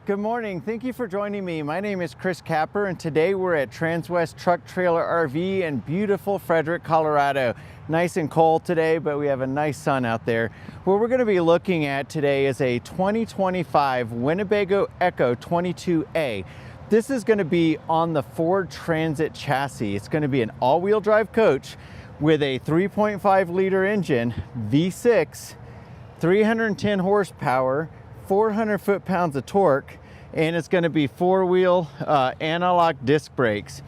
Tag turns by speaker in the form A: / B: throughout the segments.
A: Good morning. Thank you for joining me. My name is Chris Capper, and today we're at Transwest Truck Trailer RV in beautiful Fredrick, Colorado. Nice and cold today, but we have a nice sun out there. What we're going to be looking at today is a 2025 Winnebago EKKO 22A. This is going to be on the Ford Transit chassis. It's going to be an all-wheel drive coach with a 3.5 liter engine, V6, 310 horsepower, 400 foot-pounds of torque, and it's going to be four-wheel analog disc brakes.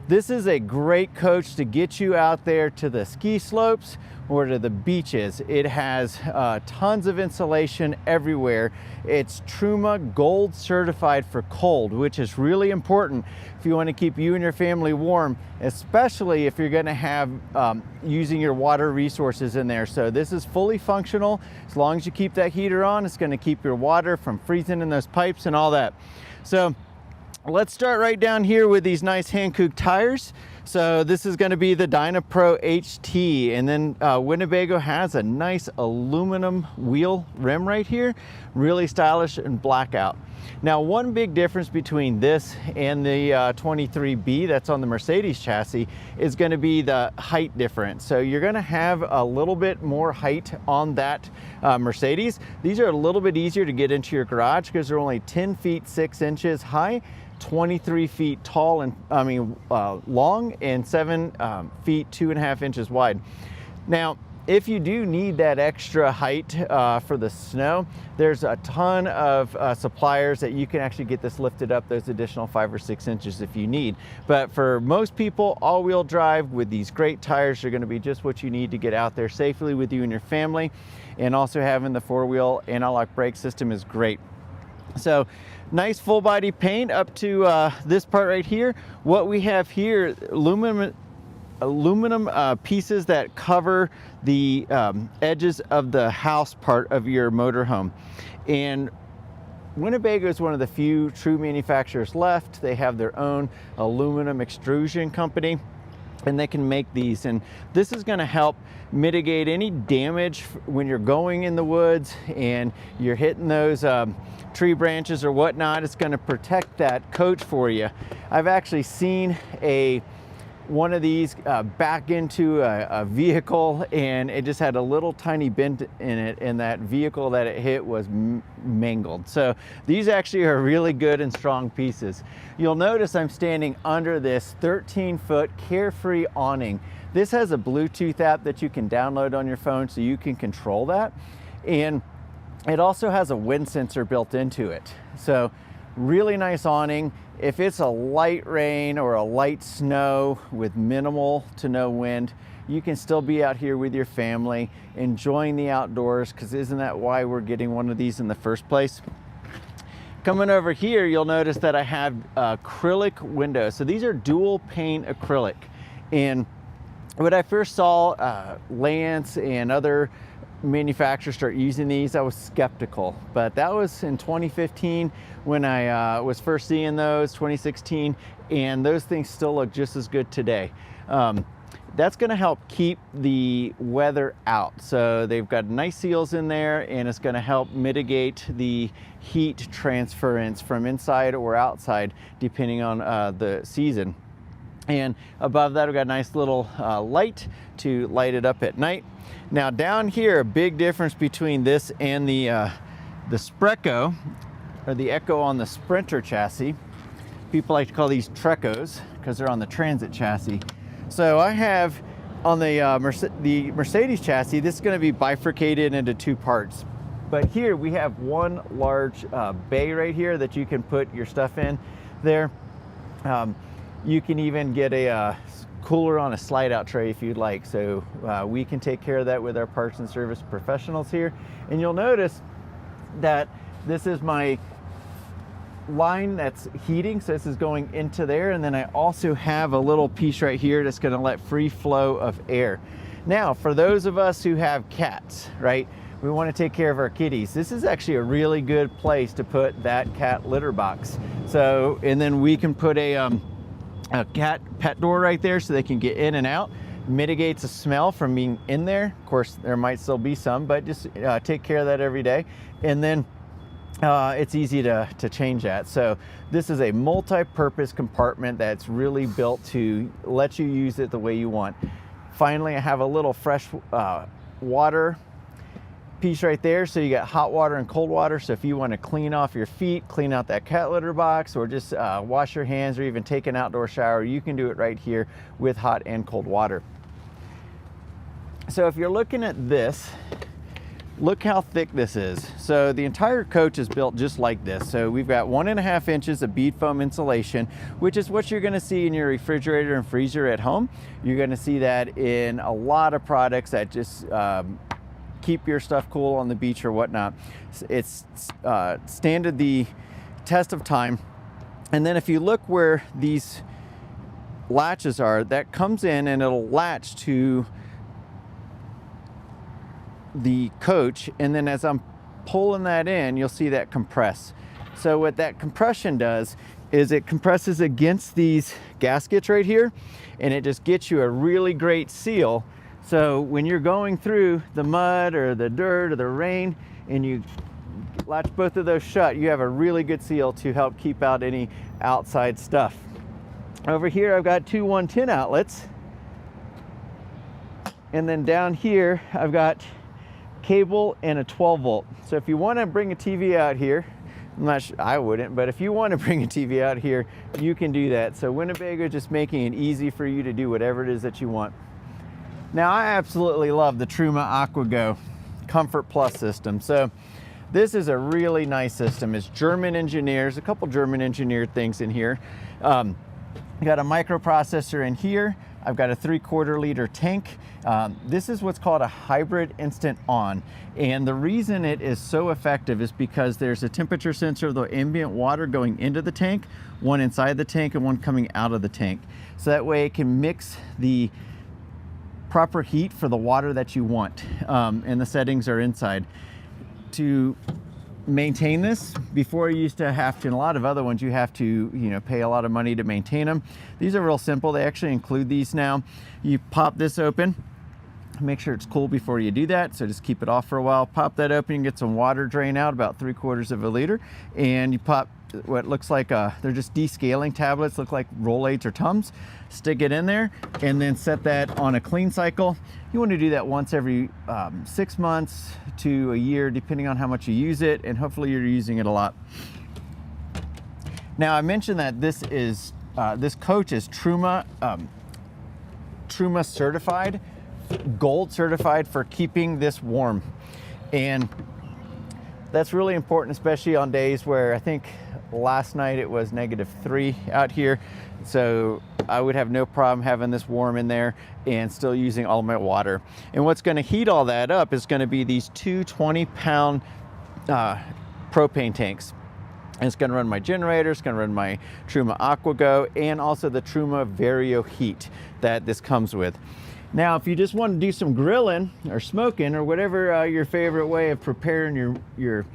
A: This is a great coach to get you out there to the ski slopes or to the beaches. It has tons of insulation everywhere. It's Truma Gold certified for cold, which is really important if you want to keep you and your family warm, especially if you're going to have using your water resources in there. So this is fully functional. As long as you keep that heater on, it's going to keep your water from freezing in those pipes and all that. So let's start right down here with these nice hand-cooked tires. So this is going to be the DynaPro HT, and then Winnebago has a nice aluminum wheel rim right here, really stylish and blackout. Now, one big difference between this and the 23B that's on the Mercedes chassis is going to be the height difference. So you're going to have a little bit more height on that Mercedes. These are a little bit easier to get into your garage because they're only 10 feet 6 inches high, 23 feet tall and long, and 7 feet 2.5 inches wide. Now, if you do need that extra height for the snow, there's a ton of suppliers that you can actually get this lifted up those additional 5 or 6 inches if you need. But for most people, all-wheel drive with these great tires are going to be just what you need to get out there safely with you and your family. And also having the four-wheel analog brake system is great. So nice full body paint up to this part right here. What we have here, aluminum pieces that cover the edges of the house part of your motorhome. And Winnebago is one of the few true manufacturers left. They have their own aluminum extrusion company, and they can make these, and this is going to help mitigate any damage when you're going in the woods and you're hitting those tree branches or whatnot. It's going to protect that coach for you. I've actually seen one of these back into a vehicle, and it just had a little tiny bend in it, and that vehicle that it hit was mangled. So these actually are really good and strong pieces. You'll notice I'm standing under this 13-foot Carefree awning. This has a Bluetooth app that you can download on your phone so you can control that, and it also has a wind sensor built into it. So really nice awning. If it's a light rain or a light snow with minimal to no wind, you can still be out here with your family enjoying the outdoors, because isn't that why we're getting one of these in the first place? Coming over here, you'll notice that I have acrylic windows. So these are dual pane acrylic. And when I first saw Lance and other manufacturers start using these, I was skeptical, but that was in 2015 when I was first seeing those, 2016, and those things still look just as good today. That's going to help keep the weather out. So they've got nice seals in there, and it's going to help mitigate the heat transference from inside or outside depending on the season. And above that, we've got a nice little light to light it up at night. Now down here, a big difference between this and the Sprecko, or the EKKO on the Sprinter chassis. People like to call these Trekkos because they're on the Transit chassis. So I have on the Mercedes chassis, this is going to be bifurcated into two parts. But here we have one large bay right here that you can put your stuff in there. You can even get a cooler on a slide out tray if you'd like. So we can take care of that with our parts and service professionals here. And you'll notice that this is my line that's heating, so this is going into there, and then I also have a little piece right here that's going to let free flow of air. Now for those of us who have cats, right, we want to take care of our kitties, this is actually a really good place to put that cat litter box. So, and then we can put a cat pet door right there so they can get in and out. Mitigates the smell from being in there. Of course, there might still be some, but just take care of that every day. And then it's easy to change that. So this is a multi-purpose compartment that's really built to let you use it the way you want. Finally, I have a little fresh water piece right there. So you got hot water and cold water. So if you want to clean off your feet, clean out that cat litter box, or just wash your hands, or even take an outdoor shower, you can do it right here with hot and cold water. So if you're looking at this, look how thick this is. So the entire coach is built just like this. So we've got 1.5 inches of bead foam insulation, which is what you're gonna see in your refrigerator and freezer at home. You're gonna see that in a lot of products that just keep your stuff cool on the beach or whatnot. It's standed the test of time. And then if you look where these latches are, that comes in and it'll latch to the coach, and then as I'm pulling that in, you'll see that compress. So what that compression does is it compresses against these gaskets right here, and it just gets you a really great seal. So when you're going through the mud or the dirt or the rain and you latch both of those shut, you have a really good seal to help keep out any outside stuff. Over here I've got two 110 outlets, and then down here I've got cable and a 12 volt. So if you want to bring a TV out here, I'm not sure, I wouldn't, but if you want to bring a TV out here, you can do that. So Winnebago is just making it easy for you to do whatever it is that you want. Now I absolutely love the Truma EKKO Comfort Plus system. So this is a really nice system. It's German engineers, a couple German engineered things in here. Got a microprocessor in here. I've got a 3/4 liter tank. This is what's called a hybrid instant on. And the reason it is so effective is because there's a temperature sensor of the ambient water going into the tank, one inside the tank and one coming out of the tank. So that way it can mix the proper heat for the water that you want. And the settings are inside. To maintain this, before you used to have to, and a lot of other ones you have to pay a lot of money to maintain them. These are real simple. They actually include these now. You pop this open, make sure it's cool before you do that, so just keep it off for a while. Pop that open and get some water drain out, about 3/4 of a liter, and you pop what looks like they're just descaling tablets, look like Rolaids or Tums. Stick it in there and then set that on a clean cycle. You want to do that once every 6 months to a year, depending on how much you use it, and hopefully you're using it a lot. Now I mentioned that this is this coach is Truma certified, gold certified for keeping this warm, and that's really important, especially on days where I think last night it was -3 out here. So I would have no problem having this warm in there and still using all my water. And what's going to heat all that up is going to be these two 20-pound propane tanks. And it's going to run my generator, it's going to run my Truma EKKO, and also the Truma Vario heat that this comes with. Now, if you just want to do some grilling or smoking or whatever your favorite way of preparing your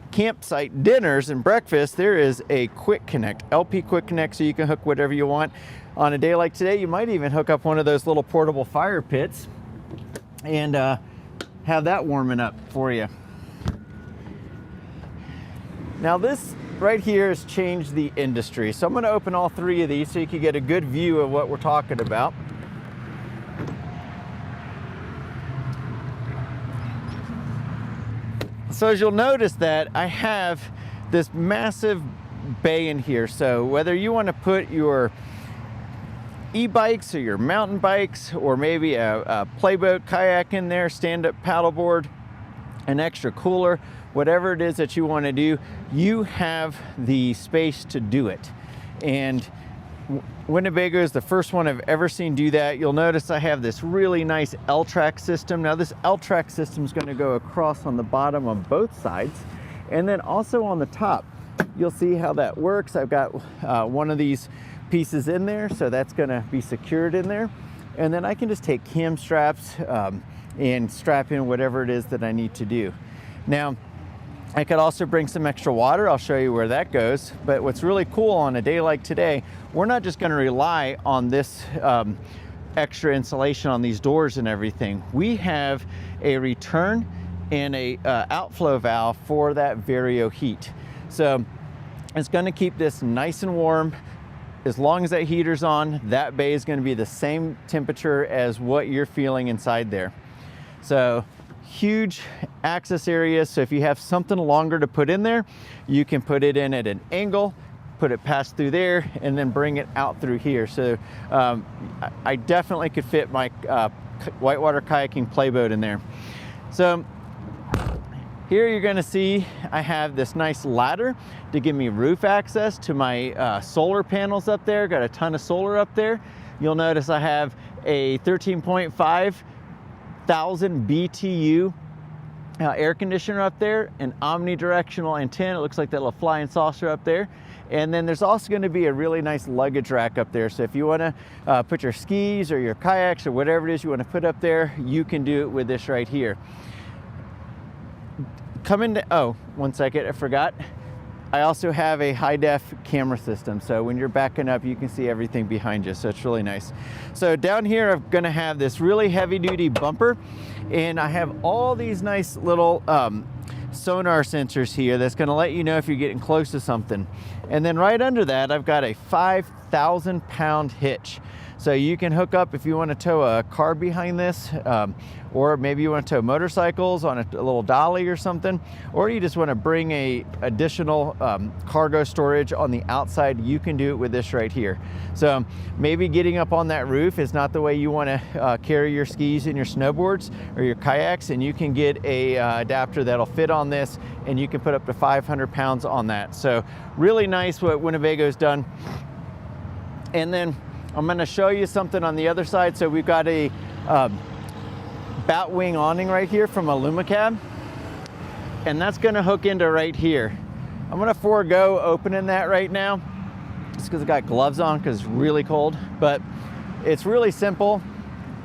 A: campsite dinners and breakfast, there is a quick connect, LP quick connect, so you can hook whatever you want. On a day like today, you might even hook up one of those little portable fire pits and have that warming up for you. Now this right here has changed the industry. So I'm going to open all three of these so you can get a good view of what we're talking about. So as you'll notice that I have this massive bay in here. So whether you want to put your e-bikes or your mountain bikes, or maybe a playboat kayak in there, stand-up paddleboard, an extra cooler, whatever it is that you want to do, you have the space to do it. And Winnebago is the first one I've ever seen do that. You'll notice I have this really nice L-track system. Now this L-track system is going to go across on the bottom on both sides, and then also on the top. You'll see how that works. I've got one of these pieces in there, so that's going to be secured in there. And then I can just take cam straps and strap in whatever it is that I need to do. Now, I could also bring some extra water. I'll show you where that goes. But what's really cool on a day like today, we're not just going to rely on this extra insulation on these doors and everything. We have a return and a outflow valve for that Vario heat. So it's going to keep this nice and warm. As long as that heater's on, that bay is going to be the same temperature as what you're feeling inside there. So huge access area. So if you have something longer to put in there, you can put it in at an angle, put it past through there, and then bring it out through here. So I definitely could fit my whitewater kayaking playboat in there. So here you're gonna see I have this nice ladder to give me roof access to my solar panels up there. Got a ton of solar up there. You'll notice I have a 13.5 thousand BTU air conditioner up there, an omnidirectional antenna. It looks like that little flying saucer up there. And then there's also going to be a really nice luggage rack up there. So if you want to put your skis or your kayaks or whatever it is you want to put up there, you can do it with this right here. Oh, one second, I forgot. I also have a high def camera system. So when you're backing up, you can see everything behind you. So it's really nice. So down here, I'm going to have this really heavy duty bumper, and I have all these nice little sonar sensors here that's going to let you know if you're getting close to something. And then right under that, I've got a 5,000 pound hitch. So you can hook up if you want to tow a car behind this, or maybe you want to tow motorcycles on a little dolly or something, or you just want to bring a additional cargo storage on the outside. You can do it with this right here. So maybe getting up on that roof is not the way you want to carry your skis and your snowboards or your kayaks, and you can get a adapter that'll fit on this, and you can put up to 500 pounds on that. So really nice what Winnebago's done. And then I'm going to show you something on the other side. So we've got a bat wing awning right here from Alu-Cab, and that's going to hook into right here. I'm going to forego opening that right now just because I got gloves on because it's really cold, but it's really simple.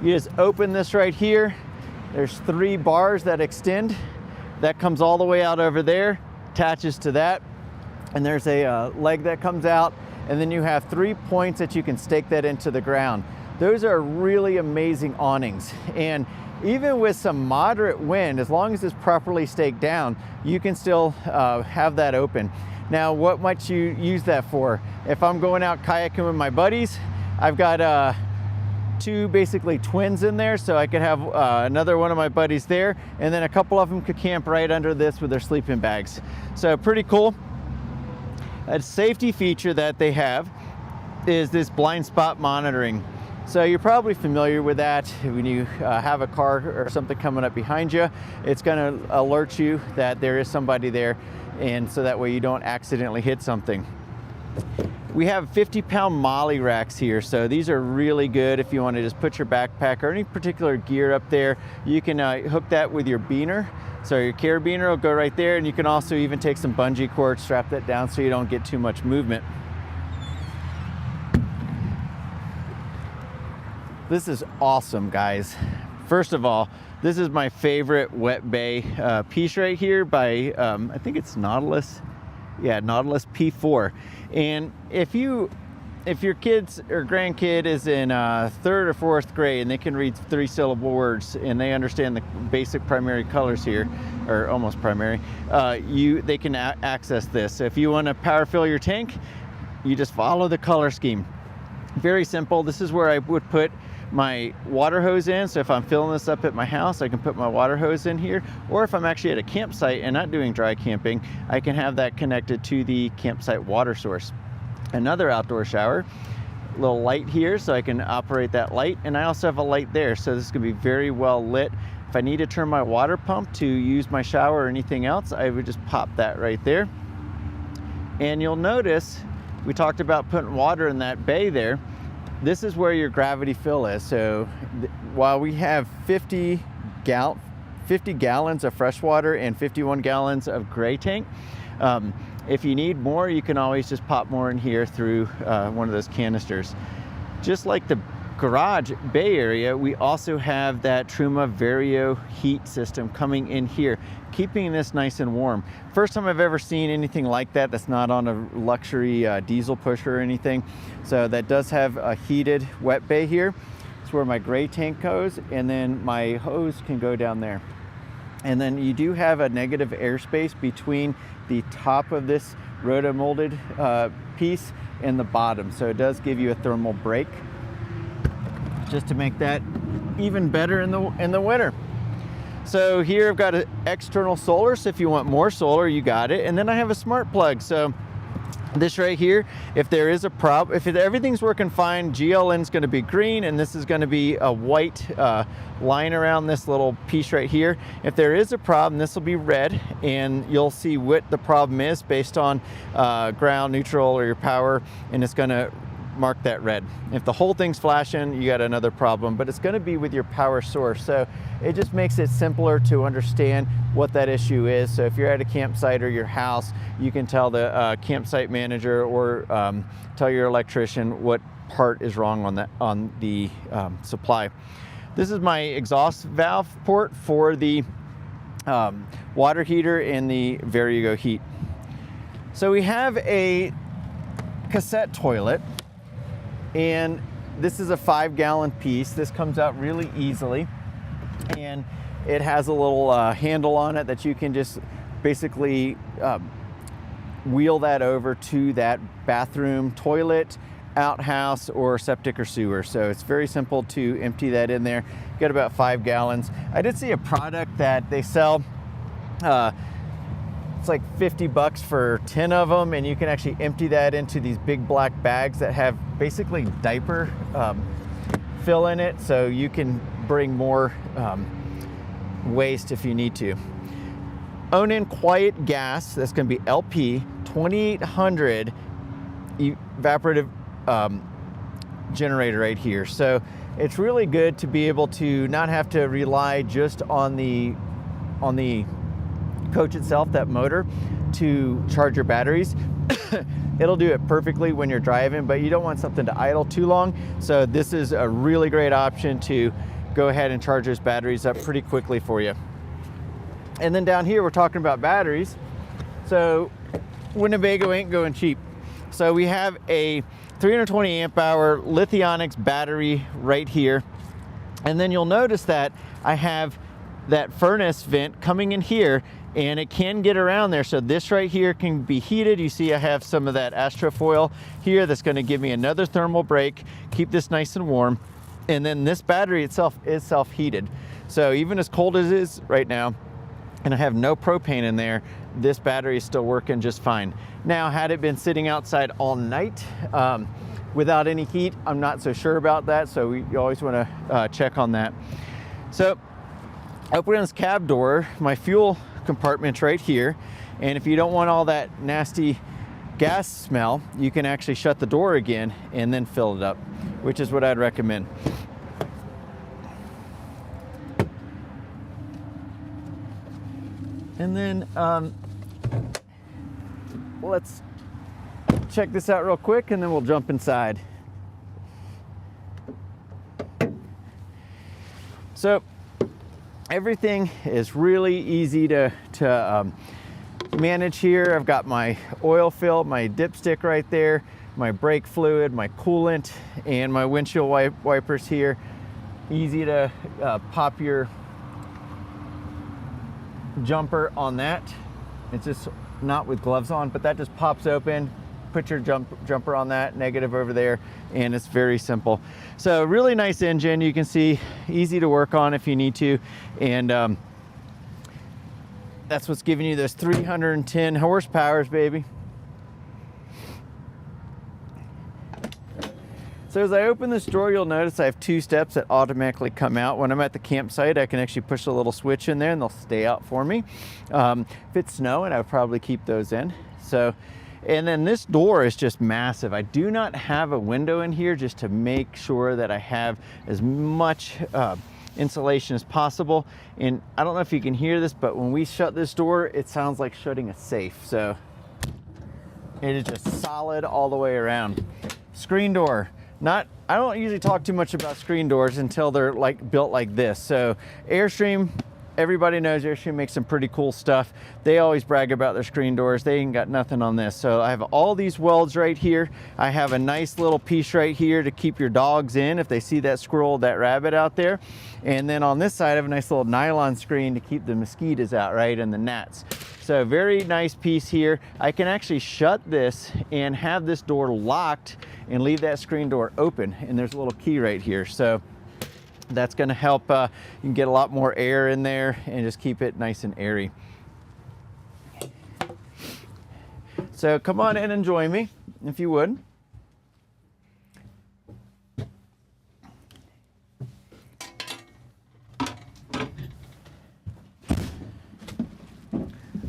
A: You just open this right here. There's 3 bars that extend. That comes all the way out over there, attaches to that, and there's a leg that comes out. And then you have 3 points that you can stake that into the ground. Those are really amazing awnings. And even with some moderate wind, as long as it's properly staked down, you can still have that open. Now, what might you use that for? If I'm going out kayaking with my buddies, I've got 2 basically twins in there, so I could have another one of my buddies there, and then a couple of them could camp right under this with their sleeping bags. So pretty cool. A safety feature that they have is this blind spot monitoring. So you're probably familiar with that. When you have a car or something coming up behind you, it's going to alert you that there is somebody there, and so that way you don't accidentally hit something. We have 50-pound molly racks here, so these are really good if you want to just put your backpack or any particular gear up there. You can hook that with your beaner. So your carabiner will go right there, and you can also even take some bungee cord, strap that down so you don't get too much movement. This is awesome, guys. First of all, this is my favorite wet bay piece right here by, I think it's Nautilus. Yeah, Nautilus P4. And if your kids or grandkid is in 3rd or 4th grade and they can read 3-syllable words and they understand the basic primary colors here, or almost primary, they can access this. So if you want to power fill your tank, you just follow the color scheme. Very simple. This is where I would put my water hose in. So if I'm filling this up at my house, I can put my water hose in here. Or if I'm actually at a campsite and not doing dry camping, I can have that connected to the campsite water source. Another outdoor shower, little light here so I can operate that light, and I also have a light there, so this is going to be very well lit. If I need to turn my water pump to use my shower or anything else, I would just pop that right there. And you'll notice we talked about putting water in that bay there. This is where your gravity fill is. So while we have 50 gallons of fresh water and 51 gallons of gray tank, if you need more, you can always just pop more in here through one of those canisters. Just like the garage bay area, we also have that Truma Vario heat system coming in here, keeping this nice and warm. First time I've ever seen anything like that that's not on a luxury diesel pusher or anything. So that does have a heated wet bay here. It's where my gray tank goes, and then my hose can go down there. And then you do have a negative airspace between the top of this roto-molded piece and the bottom. So it does give you a thermal break, just to make that even better in the winter. So here I've got an external solar, so if you want more solar, you got it. And then I have a smart plug. So this right here, if there is a problem, if everything's working fine, GLN is going to be green, and this is going to be a white line around this little piece right here. If there is a problem, this will be red, and you'll see what the problem is based on ground, neutral, or your power, and it's going to mark that red. If the whole thing's flashing, you got another problem, but it's going to be with your power source. So it just makes it simpler to understand what that issue is. So if you're at a campsite or your house, you can tell the campsite manager or tell your electrician what part is wrong on the supply. This is my exhaust valve port for the water heater and the Varigo heat. So we have a cassette toilet, and this is a 5-gallon piece. This comes out really easily, and it has a little handle on it that you can just basically wheel that over to that bathroom, toilet, outhouse, or septic or sewer. So it's very simple to empty that in there. Get about 5 gallons. I did see a product that they sell, it's like $50 for 10 of them, and you can actually empty that into these big black bags that have basically diaper fill in it, so you can bring more waste if you need to. Onan quiet gas, that's going to be LP 2800 evaporative generator right here. So it's really good to be able to not have to rely just on the coach itself, that motor, to charge your batteries. It'll do it perfectly when you're driving, but you don't want something to idle too long. So this is a really great option to go ahead and charge those batteries up pretty quickly for you. And then down here, we're talking about batteries. So Winnebago ain't going cheap. So we have a 320 amp hour Lithionics battery right here. And then you'll notice that I have that furnace vent coming in here, and it can get around there. So this right here can be heated. You see I have some of that astrofoil here that's going to give me another thermal break, keep this nice and warm. And then this battery itself is self-heated. So even as cold as it is right now, and I have no propane in there, this battery is still working just fine. Now, had it been sitting outside all night without any heat, I'm not so sure about that. So you always want to check on that. So open this cab door, my fuel compartment's right here, and if you don't want all that nasty gas smell, you can actually shut the door again and then fill it up, which is what I'd recommend. And then let's check this out real quick, and then we'll jump inside. So everything is really easy to manage here. I've got my oil fill, my dipstick right there, my brake fluid, my coolant, and my windshield wipers here. Easy to pop your jumper on that. It's just not with gloves on, but that just pops open. Put your jumper on that, negative over there, and it's very simple. So really nice engine. You can see easy to work on if you need to, and that's what's giving you those 310 horsepower, baby. So as I open this drawer, you'll notice I have 2 steps that automatically come out. When I'm at the campsite, I can actually push a little switch in there and they'll stay out for me. If it's snowing, I would probably keep those in. So, and then this door is just massive. I do not have a window in here just to make sure that I have as much insulation as possible. And I don't know if you can hear this, but when we shut this door, it sounds like shutting a safe. So it is just solid all the way around. Screen door. I don't usually talk too much about screen doors until they're like built like this. So Airstream everybody knows Airstream makes some pretty cool stuff. They always brag about their screen doors. They ain't got nothing on this. So I have all these welds right here. I have a nice little piece right here to keep your dogs in if they see that squirrel, that rabbit out there. And then on this side I have a nice little nylon screen to keep the mosquitoes out, right, and the gnats. So very nice piece here. I can actually shut this and have this door locked and leave that screen door open. And there's a little key right here. So that's going to help you can get a lot more air in there and just keep it nice and airy. So come on in and join me if you would.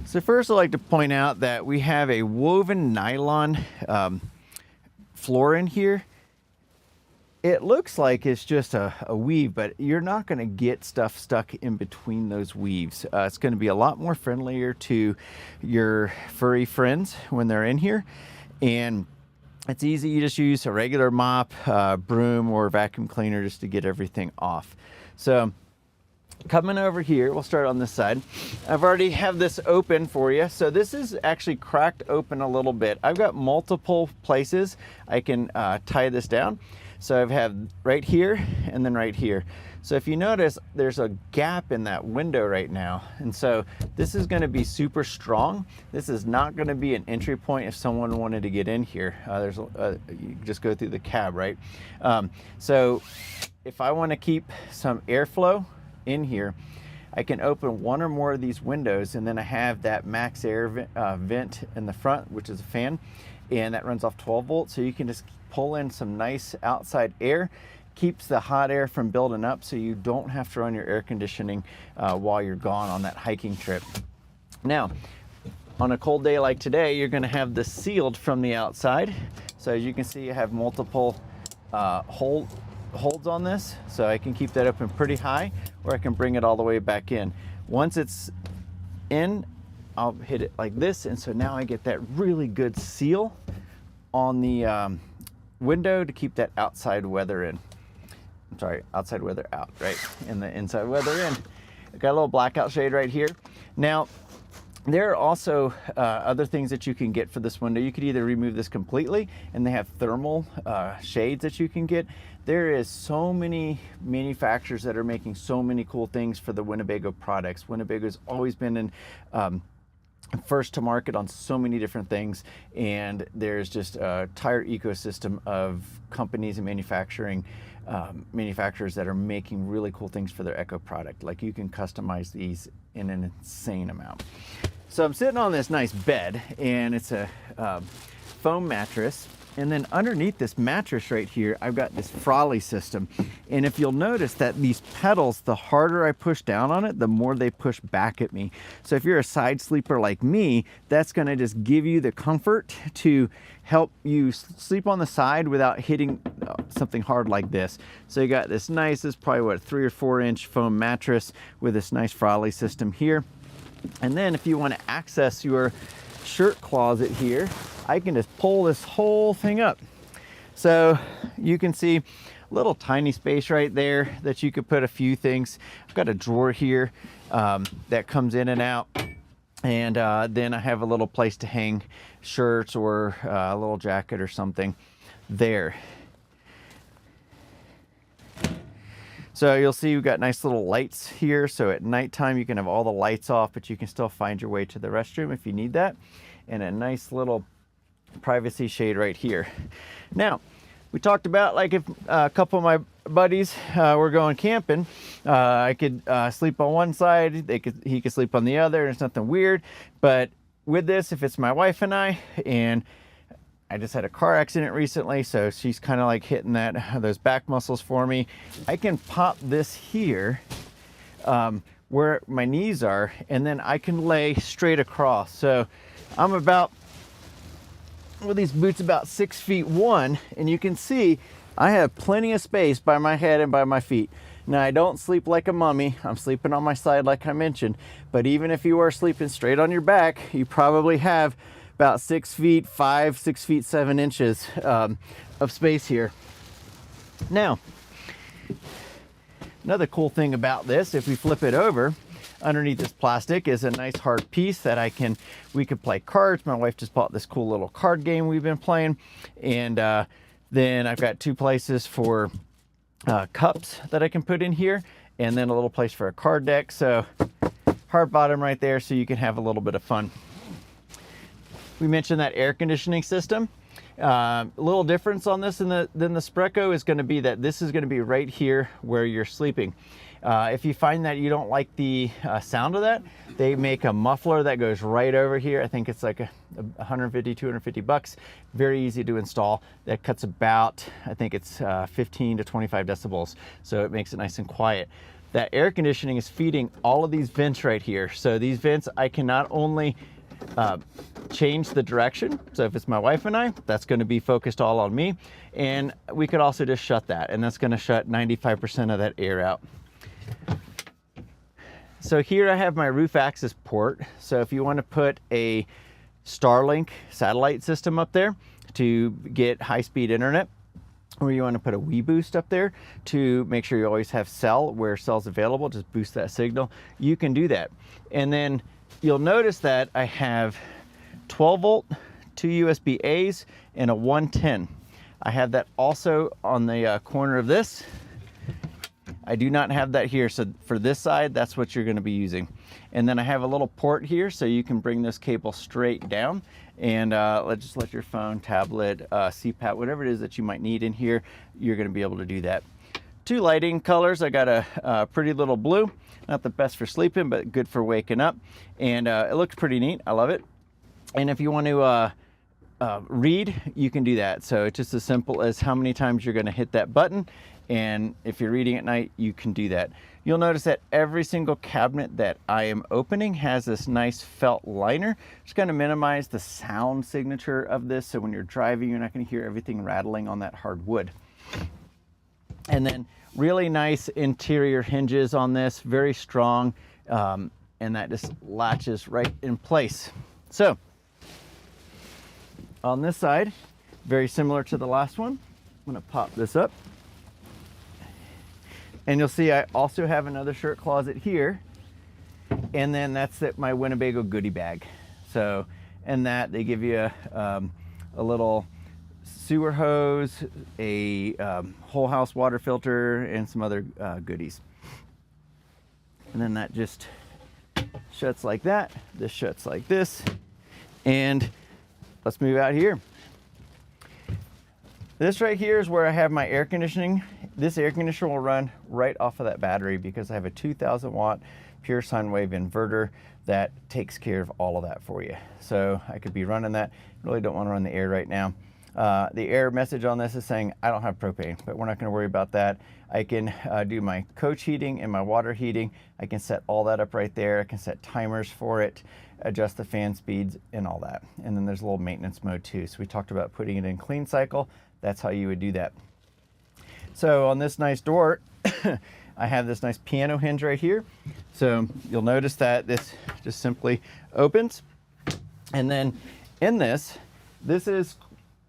A: So first I'd like to point out that we have a woven nylon floor in here. It looks like it's just a weave, but you're not going to get stuff stuck in between those weaves. It's going to be a lot more friendlier to your furry friends when they're in here. And it's easy. You just use a regular mop, broom, or vacuum cleaner just to get everything off. So coming over here, we'll start on this side. I've already have this open for you. So this is actually cracked open a little bit. I've got multiple places I can tie this down. So I've had right here and then right here. So if you notice, there's a gap in that window right now. And so this is gonna be super strong. This is not gonna be an entry point if someone wanted to get in here. You just go through the cab, right? So if I wanna keep some airflow in here, I can open one or more of these windows, and then I have that max air vent in the front, which is a fan, and that runs off 12 volts. So you can just pull in some nice outside air, keeps the hot air from building up, so you don't have to run your air conditioning while you're gone on that hiking trip. Now, on a cold day like today, you're gonna have this sealed from the outside. So as you can see, I have multiple holds on this, so I can keep that open pretty high, or I can bring it all the way back in. Once it's in, I'll hit it like this, and so now I get that really good seal on the window to keep that outside weather in. I'm sorry, outside weather out, right? And the inside weather in. I got a little blackout shade right here. Now, there are also other things that you can get for this window. You could either remove this completely, and they have thermal shades that you can get. There is so many manufacturers that are making so many cool things for the Winnebago products. Winnebago's always been in first to market on so many different things, and there's just a entire ecosystem of companies and manufacturers that are making really cool things for their EKKO product. Like, you can customize these in an insane amount. So I'm sitting on this nice bed, and it's a foam mattress. And then underneath this mattress right here, I've got this Frawley system. And if you'll notice that these pedals, the harder I push down on it, the more they push back at me. So if you're a side sleeper like me, that's gonna just give you the comfort to help you sleep on the side without hitting something hard like this. So you got this nice, this is probably what, 3 or 4 inch foam mattress with this nice Frawley system here. And then if you wanna access your shirt closet here, I can just pull this whole thing up. So you can see a little tiny space right there that you could put a few things. I've got a drawer here that comes in and out. And then I have a little place to hang shirts or a little jacket or something there. So you'll see we've got nice little lights here. So at nighttime you can have all the lights off, but you can still find your way to the restroom if you need that. And a nice little privacy shade right here. Now, we talked about, like, if a couple of my buddies were going camping, I could sleep on one side, he could sleep on the other, and it's nothing weird. But with this, if it's my wife and I just had a car accident recently, so she's kind of like hitting those back muscles for me, I can pop this here where my knees are, and then I can lay straight across. So I'm about, with these boots, about 6'1", and you can see I have plenty of space by my head and by my feet. Now, I don't sleep like a mummy. I'm sleeping on my side like I mentioned, but even if you are sleeping straight on your back, you probably have about 6'5", 6'7" of space here. Now, another cool thing about this, if we flip it over, underneath this plastic is a nice hard piece that we could play cards. My wife just bought this cool little card game we've been playing. And then I've got 2 places for cups that I can put in here, and then a little place for a card deck. So hard bottom right there, so you can have a little bit of fun. We mentioned that air conditioning system. A little difference on this than the Spreco is going to be that this is going to be right here where you're sleeping. If you find that you don't like the sound of that, they make a muffler that goes right over here. I think it's like $150, $250. Very easy to install. That cuts about, I think it's 15 to 25 decibels. So it makes it nice and quiet. That air conditioning is feeding all of these vents right here. So these vents, I can not only change the direction. So if it's my wife and I, that's going to be focused all on me. And we could also just shut that, and that's going to shut 95% of that air out. So here I have my roof access port. So if you want to put a Starlink satellite system up there to get high-speed internet, or you want to put a WeBoost up there to make sure you always have cell where cell's available, just boost that signal, you can do that. And then you'll notice that I have 12 volt, 2 USB A's, and a 110. I have that also on the corner of this. I do not have that here. So for this side, that's what you're going to be using. And then I have a little port here so you can bring this cable straight down, and just let your phone, tablet, CPAP, whatever it is that you might need in here, you're going to be able to do that. 2 lighting colors. I got a pretty little blue, not the best for sleeping, but good for waking up. And it looks pretty neat. I love it. And if you want to read, you can do that. So it's just as simple as how many times you're going to hit that button. And if you're reading at night, you can do that. You'll notice that every single cabinet that I am opening has this nice felt liner. Just going to minimize the sound signature of this, so when you're driving, you're not going to hear everything rattling on that hard wood. And then really nice interior hinges on this, very strong, and that just latches right in place. So on this side, very similar to the last one, I'm going to pop this up. And you'll see I also have another shirt closet here. And then that's my Winnebago goodie bag. So, and that they give you a little sewer hose, a whole house water filter, and some other goodies. And then that just shuts like that. This shuts like this. And let's move out here. This right here is where I have my air conditioning. This air conditioner will run right off of that battery because I have a 2,000 watt pure sine wave inverter that takes care of all of that for you. So I could be running that. Really don't want to run the air right now. The error message on this is saying I don't have propane, but we're not going to worry about that. I can do my coach heating and my water heating. I can set all that up right there. I can set timers for it, adjust the fan speeds and all that. And then there's a little maintenance mode too. So we talked about putting it in clean cycle. That's how you would do that. So on this nice door, I have this nice piano hinge right here. So you'll notice that this just simply opens. And then in this is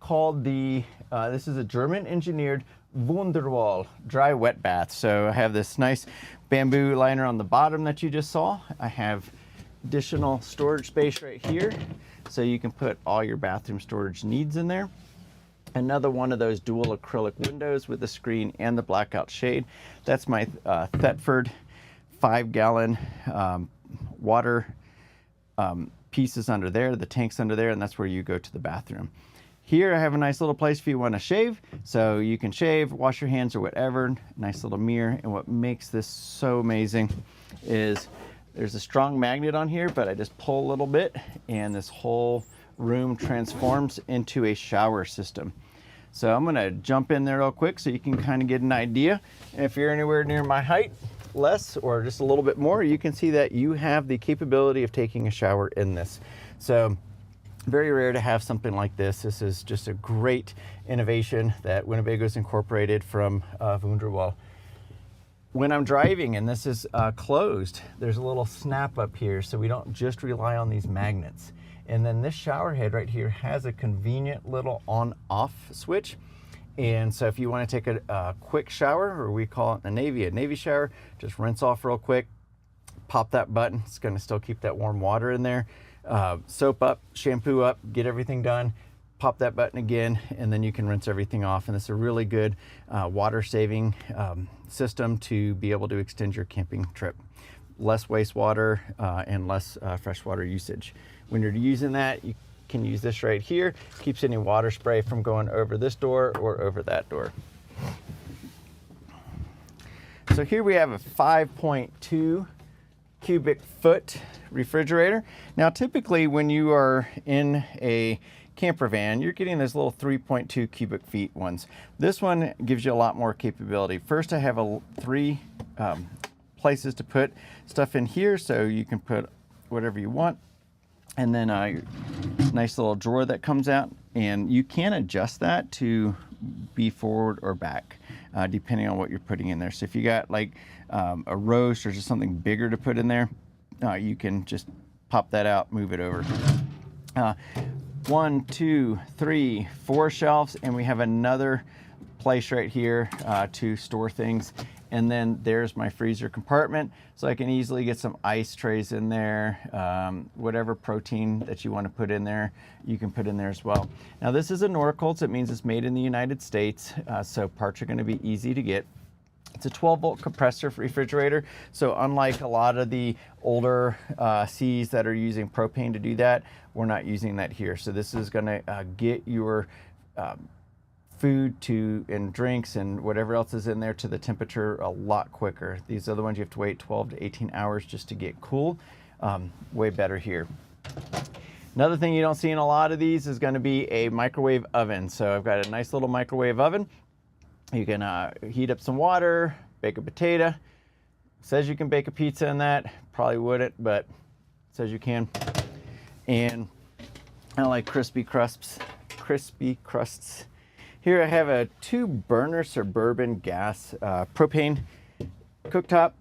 A: called this is a German engineered Wunderwall dry wet bath. So I have this nice bamboo liner on the bottom that you just saw. I have additional storage space right here. So you can put all your bathroom storage needs in there. Another one of those dual acrylic windows with the screen and the blackout shade. That's my Thetford 5-gallon water pieces under there, the tanks under there, and that's where you go to the bathroom. Here I have a nice little place if you want to shave. So you can shave, wash your hands or whatever. Nice little mirror. And what makes this so amazing is there's a strong magnet on here, but I just pull a little bit and this whole room transforms into a shower system. So I'm going to jump in there real quick so you can kind of get an idea. And if you're anywhere near my height, less or just a little bit more, you can see that you have the capability of taking a shower in this. So very rare to have something like this. This is just a great innovation that Winnebago's incorporated from Wunderwall. When I'm driving and this is closed, there's a little snap up here so we don't just rely on these magnets. And then this shower head right here has a convenient little on-off switch. And so if you want to take a quick shower, or we call it in the Navy a Navy shower, just rinse off real quick, pop that button. It's going to still keep that warm water in there. Soap up, shampoo up, get everything done. Pop that button again, and then you can rinse everything off. And it's a really good water saving system to be able to extend your camping trip. Less wastewater and less freshwater usage. When you're using that, you can use this right here. Keeps any water spray from going over this door or over that door. So here we have a 5.2 cubic foot refrigerator. Now typically when you are in a camper van, you're getting those little 3.2 cubic feet ones. This one gives you a lot more capability. First, I have three places to put stuff in here, so you can put whatever you want. And then a nice little drawer that comes out, and you can adjust that to be forward or back, depending on what you're putting in there. So if you got like a roast or just something bigger to put in there, you can just pop that out, move it over. 1, 2, 3, 4 shelves, and we have another place right here to store things. And then there's my freezer compartment, so I can easily get some ice trays in there. Whatever protein that you want to put in there, you can put in there as well. Now this is a Norcold, so it means it's made in the United States, so parts are going to be easy to get. It's a 12-volt compressor refrigerator, so unlike a lot of the older Cs that are using propane to do that, we're not using that here. So this is going to get your food and drinks and whatever else is in there to the temperature a lot quicker. These other ones you have to wait 12 to 18 hours just to get cool. Way better here. Another thing you don't see in a lot of these is going to be a microwave oven. So I've got a nice little microwave oven. You can heat up some water, bake a potato. It says you can bake a pizza in that. Probably wouldn't, but it says you can. And I like crispy crusts. Here I have a 2-burner Suburban gas propane cooktop,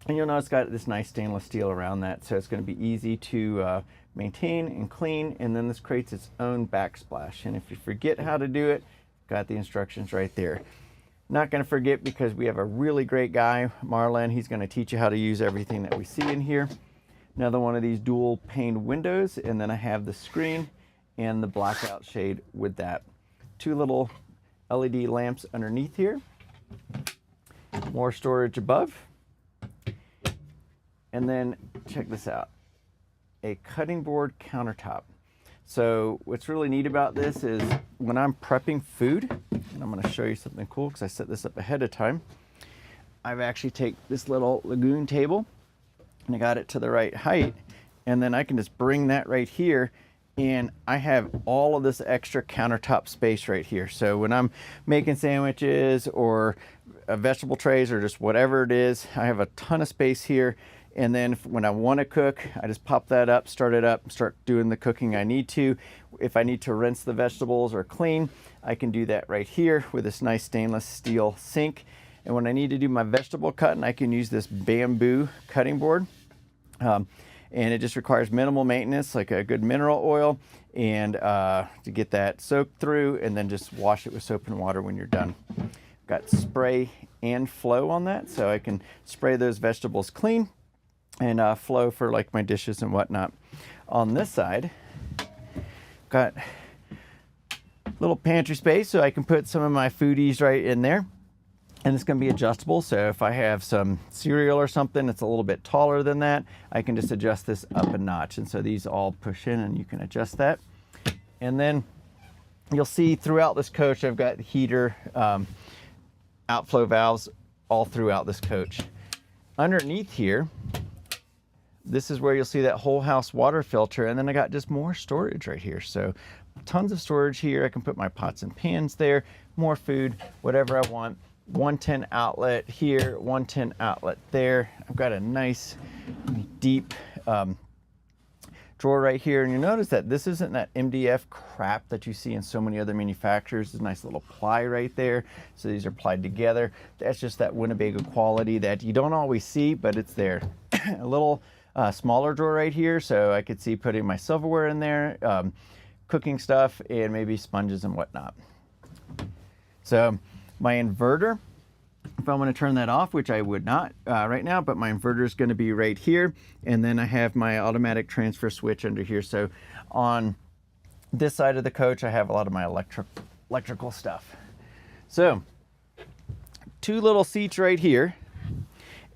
A: and you'll notice it's got this nice stainless steel around that, so it's going to be easy to maintain and clean. And then this creates its own backsplash, and if you forget how to do it, got the instructions right there. Not going to forget, because we have a really great guy, Marlon. He's going to teach you how to use everything that we see in here. Another one of these dual pane windows, and then I have the screen and the blackout shade with that. 2 little LED lamps underneath here. More storage above. And then check this out, a cutting board countertop. So what's really neat about this is when I'm prepping food, and I'm going to show you something cool because I set this up ahead of time. I've actually taken this little lagoon table and I got it to the right height, and then I can just bring that right here, and I have all of this extra countertop space right here. So when I'm making sandwiches or vegetable trays or just whatever it is, I have a ton of space here. And then when I want to cook, I just pop that up, start it up, start doing the cooking I need to. If I need to rinse the vegetables or clean, I can do that right here with this nice stainless steel sink. And when I need to do my vegetable cutting, I can use this bamboo cutting board. And it just requires minimal maintenance, like a good mineral oil, and to get that soaked through, and then just wash it with soap and water when you're done. Got spray and flow on that, so I can spray those vegetables clean and flow for like my dishes and whatnot. On this side, got little pantry space, so I can put some of my foodies right in there. And it's going to be adjustable, so if I have some cereal or something that's a little bit taller than that, I can just adjust this up a notch. And so these all push in and you can adjust that. And then you'll see throughout this coach, I've got heater outflow valves all throughout this coach. Underneath here, this is where you'll see that whole house water filter, and then I got just more storage right here. So tons of storage here. I can put my pots and pans there, more food, whatever I want. 110 outlet here, 110 outlet there. I've got a nice deep drawer right here, and you notice that this isn't that MDF crap that you see in so many other manufacturers. There's a nice little ply right there, so these are plied together. That's just that Winnebago quality that you don't always see, but it's there. A little smaller drawer right here, so I could see putting my silverware in there, cooking stuff, and maybe sponges and whatnot. So my inverter if I want to turn that off, which I would not right now, but my inverter is going to be right here. And then I have my automatic transfer switch under here. So on this side of the coach, I have a lot of my electrical stuff. So 2 little seats right here.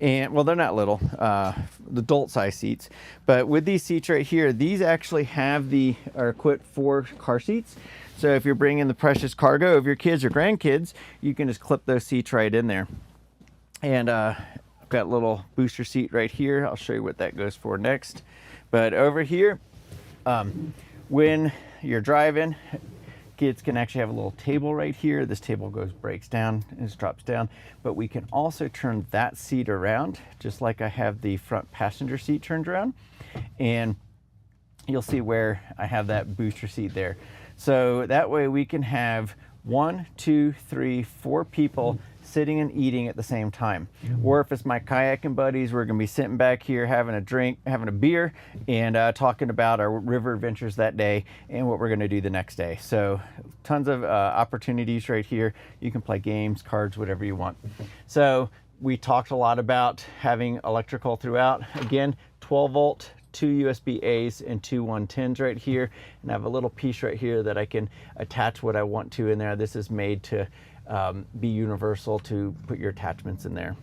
A: And well, they're not little, the adult size seats, but with these seats right here, these actually are equipped for car seats. So if you're bringing the precious cargo of your kids or grandkids, you can just clip those seats right in there. And I've got a little booster seat right here. I'll show you what that goes for next. But over here, when you're driving, kids can actually have a little table right here. This table breaks down and just drops down, but we can also turn that seat around, just like I have the front passenger seat turned around. And you'll see where I have that booster seat there. So that way we can have 1, 2, 3, 4 people sitting and eating at the same time. Or if it's my kayaking buddies, we're gonna be sitting back here having a drink, having a beer, and talking about our river adventures that day and what we're gonna do the next day. So tons of opportunities right here. You can play games, cards, whatever you want. So we talked a lot about having electrical throughout. Again, 12 volt, 2 USB A's and 2 110s right here. And I have a little piece right here that I can attach what I want to in there. This is made to be universal to put your attachments in there.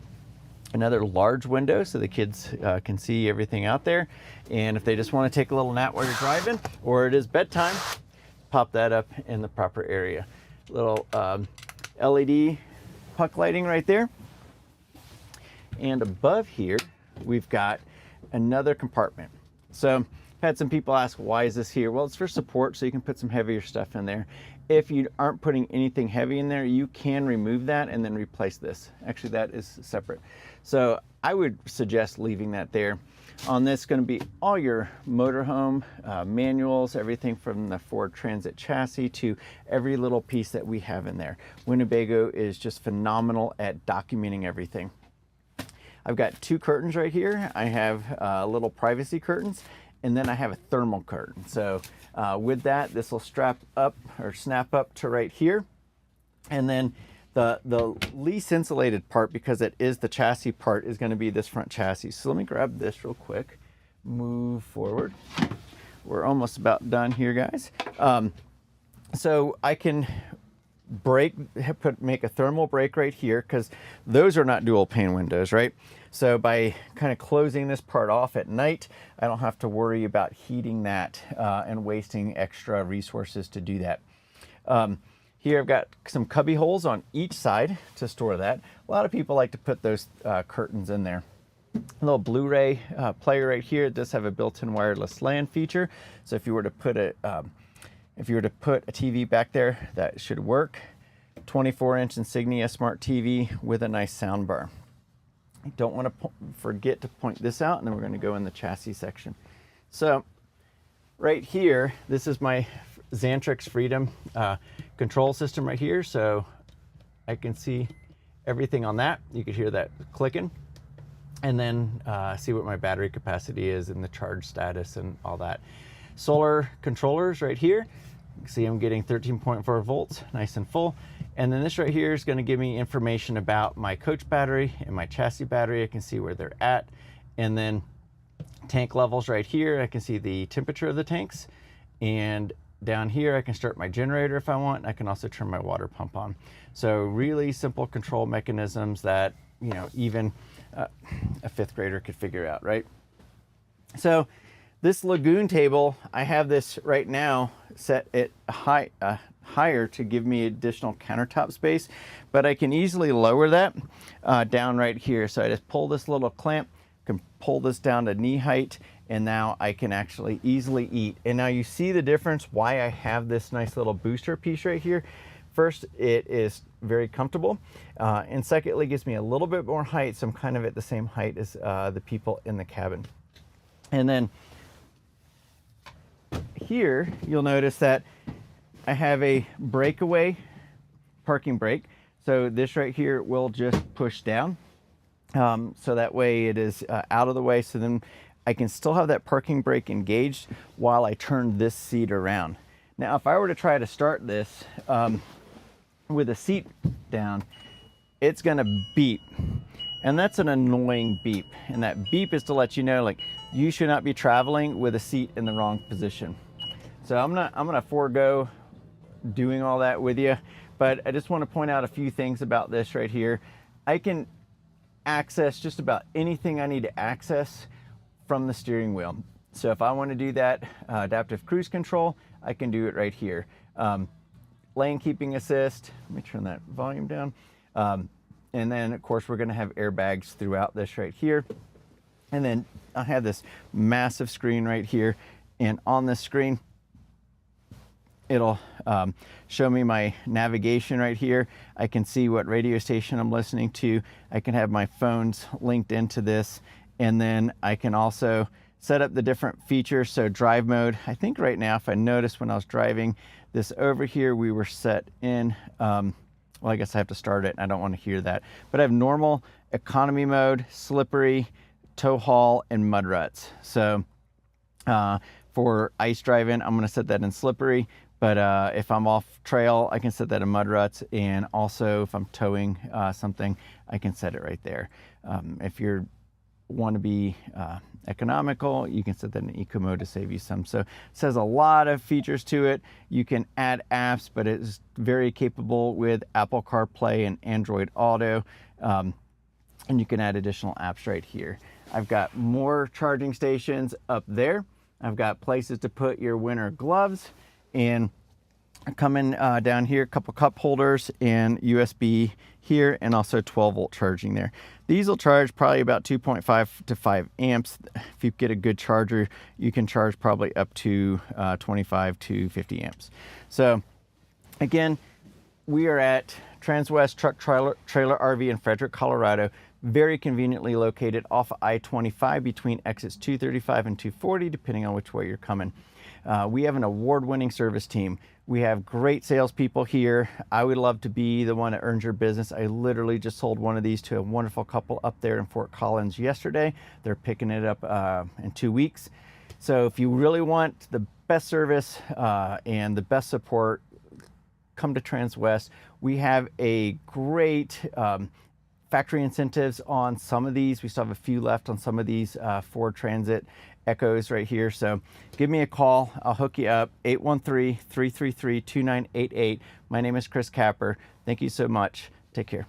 A: Another large window so the kids can see everything out there. And if they just want to take a little nap while you're driving, or it is bedtime, pop that up in the proper area. Little LED puck lighting right there. And above here, we've got another compartment. So I've had some people ask, why is this here? Well, it's for support, so you can put some heavier stuff in there. If you aren't putting anything heavy in there, you can remove that and then replace this. Actually, that is separate. So I would suggest leaving that there. On this, going to be all your motorhome manuals, everything from the Ford Transit chassis to every little piece that we have in there. Winnebago is just phenomenal at documenting everything. I've got 2 curtains right here. I have little privacy curtains, and then I have a thermal curtain. So with that, this will strap up or snap up to right here. And then the least insulated part, because it is the chassis part, is going to be this front chassis. So let me grab this real quick, move forward. We're almost about done here, guys. So I can make a thermal break right here, because those are not dual pane windows, right? So by kind of closing this part off at night, I don't have to worry about heating that and wasting extra resources to do that. Here I've got some cubby holes on each side to store that. A lot of people like to put those curtains in there. A little Blu-ray player right here. It does have a built-in wireless LAN feature. So if you were to put a TV back there, that should work. 24-inch Insignia smart TV with a nice sound bar. I don't want to forget to point this out, and then we're going to go in the chassis section. So right here, this is my Xantrix Freedom control system right here. So I can see everything on that. You could hear that clicking, and then see what my battery capacity is and the charge status and all that. Solar controllers right here. You can see I'm getting 13.4 volts, nice and full. And then this right here is going to give me information about my coach battery and my chassis battery. I can see where they're at. And then tank levels right here. I can see the temperature of the tanks. And down here, I can start my generator if I want. I can also turn my water pump on. So really simple control mechanisms that, you know, even a 5th grader could figure out, right? So this lagoon table, I have this right now set at higher to give me additional countertop space, but I can easily lower that down right here. So I just pull this little clamp, can pull this down to knee height, and now I can actually easily eat. And now you see the difference why I have this nice little booster piece right here. First, it is very comfortable, and secondly, gives me a little bit more height, so I'm kind of at the same height as the people in the cabin. And then here, you'll notice that I have a breakaway parking brake. So this right here will just push down. So that way it is out of the way. So then I can still have that parking brake engaged while I turn this seat around. Now, if I were to try to start this with a seat down, it's gonna beep. And that's an annoying beep. And that beep is to let you know, like, you should not be traveling with a seat in the wrong position. So I'm gonna forego doing all that with you, but I just want to point out a few things about this right here. I can access just about anything I need to access from the steering wheel. So if I want to do that adaptive cruise control, I can do it right here. Lane keeping assist, let me turn that volume down. And then of course we're going to have airbags throughout this right here. And then I have this massive screen right here, and on this screen it'll show me my navigation right here. I can see what radio station I'm listening to. I can have my phones linked into this, and then I can also set up the different features. So drive mode, I think right now, if I notice when I was driving this over here, we were set in, well, I guess I have to start it, and I don't want to hear that. But I have normal, economy mode, slippery, tow haul, and mud ruts. So for ice driving, I'm going to set that in slippery. But if I'm off trail, I can set that in mud ruts. And also if I'm towing something, I can set it right there. If you want to be economical, you can set that in eco mode to save you some. So it says a lot of features to it. You can add apps, but it's very capable with Apple CarPlay and Android Auto. And you can add additional apps right here. I've got more charging stations up there. I've got places to put your winter gloves, and coming down here, a couple cup holders and USB here, and also 12-volt charging there. These will charge probably about 2.5 to 5 amps. If you get a good charger, you can charge probably up to 25 to 50 amps. So again, we are at Transwest Truck Trailer RV in Fredrick, Colorado. Very conveniently located off I-25 between exits 235 and 240, depending on which way you're coming. We have an award-winning service team. We have great salespeople here. I would love to be the one that earns your business. I literally just sold one of these to a wonderful couple up there in Fort Collins yesterday. They're picking it up in 2 weeks. So if you really want the best service and the best support, come to Transwest. We have a great factory incentives on some of these. We still have a few left on some of these Ford Transit EKKOs right here. So give me a call. I'll hook you up. 813-333-2988. My name is Chris Capper. Thank you so much. Take care.